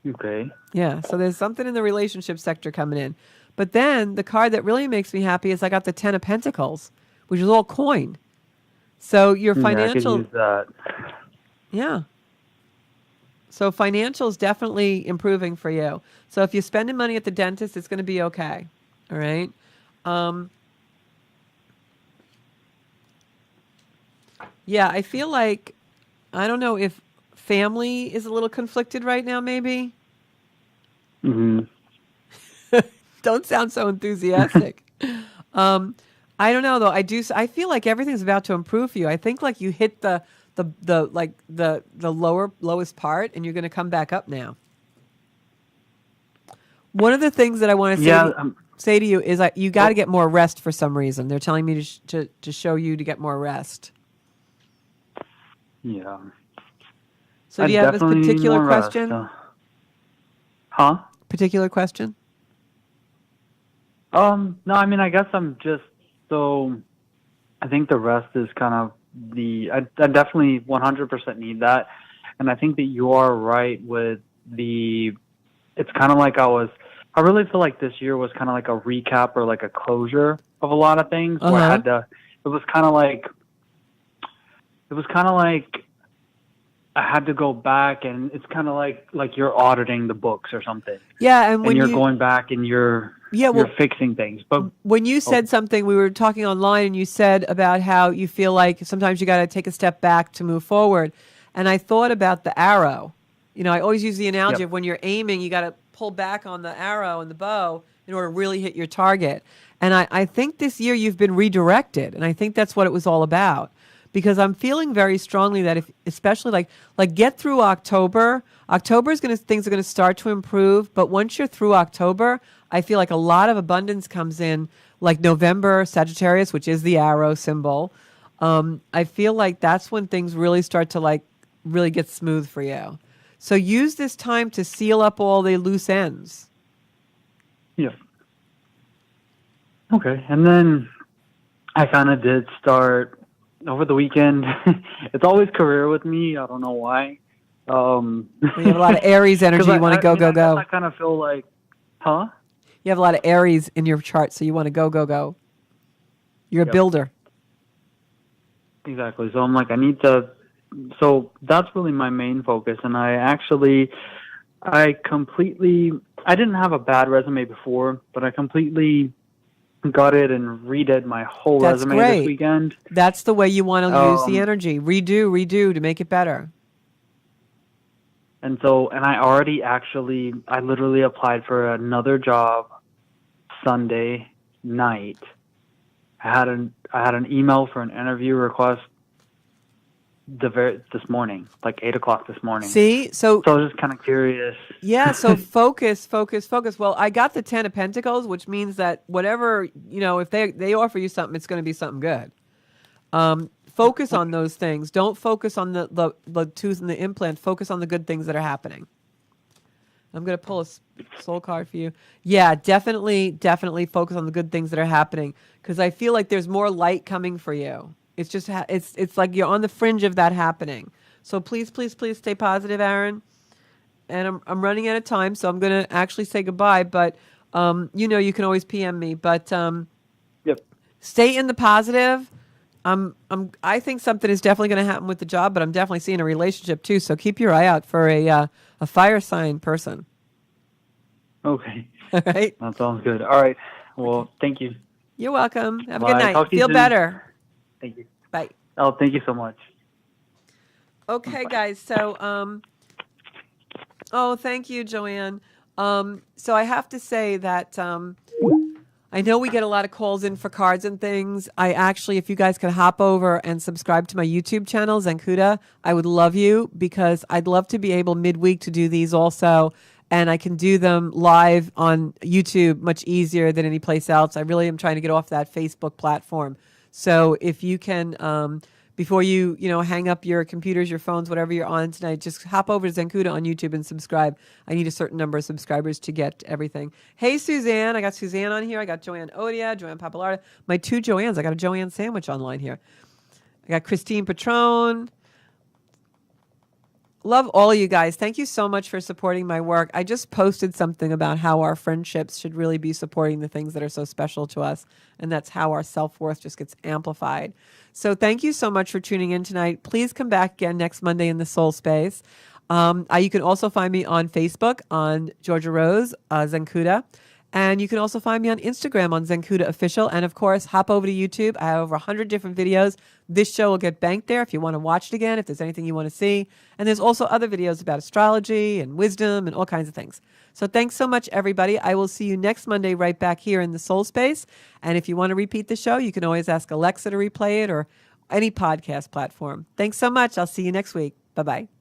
Okay. Yeah, so there's something in the relationship sector coming in. But then the card that really makes me happy is I got the 10 of Pentacles, which is all coin. So your financial... I could use that. Yeah. So financial is definitely improving for you. So if you're spending money at the dentist, it's going to be okay. All right. Yeah, I feel like, I don't know if family is a little conflicted right now, maybe. Mm-hmm. Don't sound so enthusiastic. I don't know though. I feel like everything's about to improve for you. I think like you hit the lowest part, and you're going to come back up now. One of the things that I want to say to you is you got to get more rest for some reason. They're telling me to show you to get more rest. Yeah. So do you have a particular question? Particular question? No, I mean, I guess I'm just I think the rest is kind of I definitely 100% need that. And I think that you are right with it's kind of like I really feel like this year was kind of like a recap or like a closure of a lot of things where it was kind of like I had to go back, and it's kind of like you're auditing the books or something. Yeah, and when you're going back and you're fixing things. But when you said something, we were talking online, and you said about how you feel like sometimes you got to take a step back to move forward. And I thought about the arrow. You know, I always use the analogy of when you're aiming, you got to pull back on the arrow and the bow in order to really hit your target. And I think this year you've been redirected, and I think that's what it was all about. Because I'm feeling very strongly that especially like get through October. Things are gonna start to improve, but once you're through October, I feel like a lot of abundance comes in. Like November, Sagittarius, which is the arrow symbol. I feel like that's when things really start to really get smooth for you. So use this time to seal up all the loose ends. Yeah. Okay, and then I kind of did start. Over the weekend, it's always career with me. I don't know why. You have a lot of Aries energy. You want to go. I kind of feel like, You have a lot of Aries in your chart, so you want to go. You're a builder. Exactly. So I'm like, I need to. So that's really my main focus, and I didn't have a bad resume before, but I completely got it and redid my whole resume this weekend. That's the way you want to use the energy. Redo to make it better. And I literally applied for another job Sunday night. I had an email for an interview request this morning, like 8:00 this morning. See, so I was just kind of curious. Yeah, so focus. Well, I got the 10 of Pentacles, which means that whatever, if they offer you something, it's going to be something good. Focus on those things. Don't focus on the tooth and the implant. Focus on the good things that are happening. I'm going to pull a soul card for you. Yeah, definitely focus on the good things that are happening, because I feel like there's more light coming for you. It's just it's like you're on the fringe of that happening. So please stay positive, Aaron. And I'm running out of time, so I'm going to actually say goodbye. But you can always PM me. But stay in the positive. I think something is definitely going to happen with the job, but I'm definitely seeing a relationship too. So keep your eye out for a fire sign person. Okay. All right. That sounds good. All right. Well, thank you. You're welcome. Have a good night. Feel better. Thank you. Bye. Oh, thank you so much. Okay, guys. So, thank you, Joanne. So I have to say that I know we get a lot of calls in for cards and things. I actually, if you guys could hop over and subscribe to my YouTube channel, Zenkuda, I would love you, because I'd love to be able midweek to do these also. And I can do them live on YouTube much easier than any place else. I really am trying to get off that Facebook platform. So if you can, before you hang up your computers, your phones, whatever you're on tonight, just hop over to Zenkuda on YouTube and subscribe. I need a certain number of subscribers to get everything. Hey, Suzanne. I got Suzanne on here. I got Joanne Odia, Joanne Papalarda. My two Joannes. I got a Joanne sandwich online here. I got Christine Patron. Love all of you guys. Thank you so much for supporting my work. I just posted something about how our friendships should really be supporting the things that are so special to us. And that's how our self-worth just gets amplified. So thank you so much for tuning in tonight. Please come back again next Monday in the Soul Space. You can also find me on Facebook on Georgia Rose, Zenkuda. And you can also find me on Instagram on Zenkuda Official. And of course, hop over to YouTube. I have over 100 different videos. This show will get banked there if you want to watch it again, if there's anything you want to see. And there's also other videos about astrology and wisdom and all kinds of things. So thanks so much, everybody. I will see you next Monday right back here in the Soul Space. And if you want to repeat the show, you can always ask Alexa to replay it or any podcast platform. Thanks so much. I'll see you next week. Bye-bye.